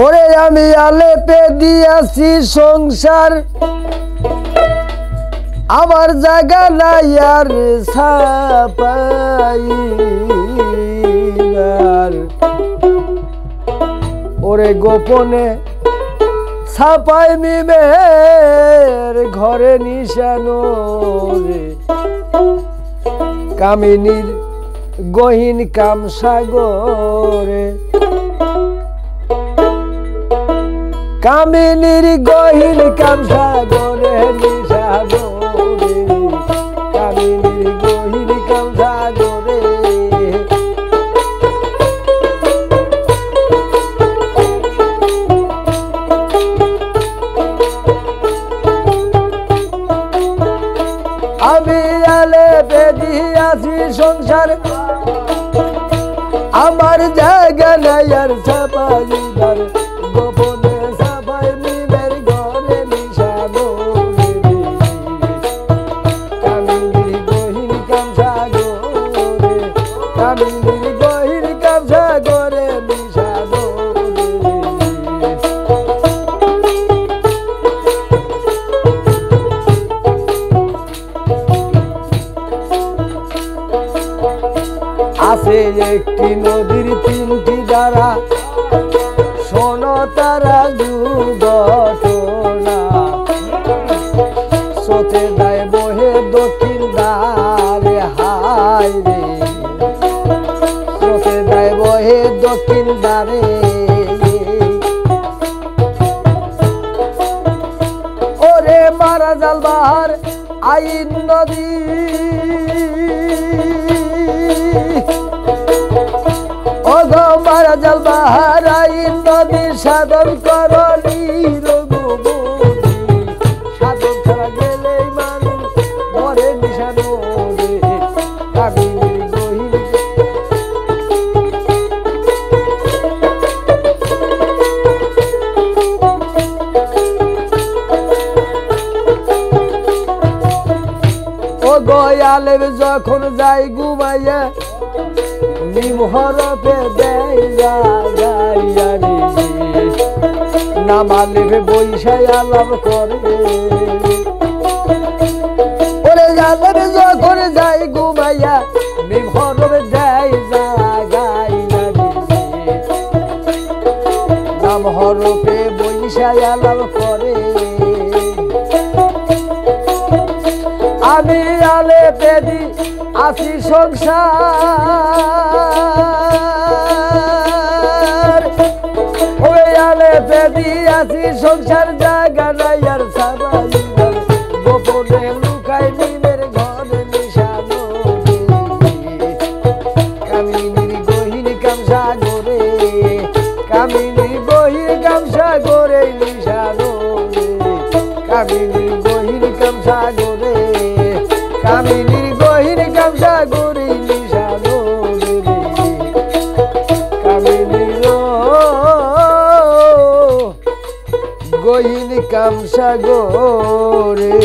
ওরে আমি আলেপে দিয়াছি সংসার, আমার জায়গা নাই আর ছাপাইবার। ওরে গোপনে ছাপাই মিমের ঘরে নিশানো রে, কামিনীর গহীন কাম সাগরে, কামিনীর গহীন কাম সাগরে নিশানো রে, কামিনীর গহীন কাম সাগরে। আমি আলেপে দিয়াছি সংসার, আমার জায়গা নাই আর ছাপাইবার। গোপনে ছাপাই মিমের ঘরে নিশানো রে, কামিনীর গহীন কাম সাগরে, কামিনীর গহীন কাম সাগরে নিশানো রে। আছে একটি নদীর তিনটি ধারা, শোনো তারা দুর্ঘটনা। স্রোতে দায় বহে দক্ষিণ দ্বারে, হায় রে স্রোতে দায় বহে দক্ষিণ দ্বারে। ওরে মারা জাল বাহার আইন নদী, ওগো মারা জাল বাহার আইন নদী, সাধন করনি রঘুপতি। সাধন ছাড়া গেলেই মানুষ মরে নিশানো রে, কামিনীর গহীন। ও গয়ালে যখন যাই ঘুমাইয়া, নিমহরপে দেয় গাইয়া রে, নামালেবে বৈশাই আলাপ করে। ওরে জালেবে যখন যাই ঘুমাইয়া, নিমহরপে দেয় গাইয়া রে, নামহরপে বৈশাই আলাপ করে। আমি আলেপে দিয়াছি সংসার, ওই আলেপে দিয়াছি সংসার, জায়গা নাই আর ছাপাইবার। গোপনে লুকাই মিমের ঘরে নিশানো রে, কামিনীর গহীন কাম সাগরে, কামিনীর গহীন কাম সাগরে নিশানো রে, কামিনীর গহীন কাম সাগরে, কামিনীর গহীন কাম সাগরে নিশানো রে, কামিনীর গহীন কাম সাগরে।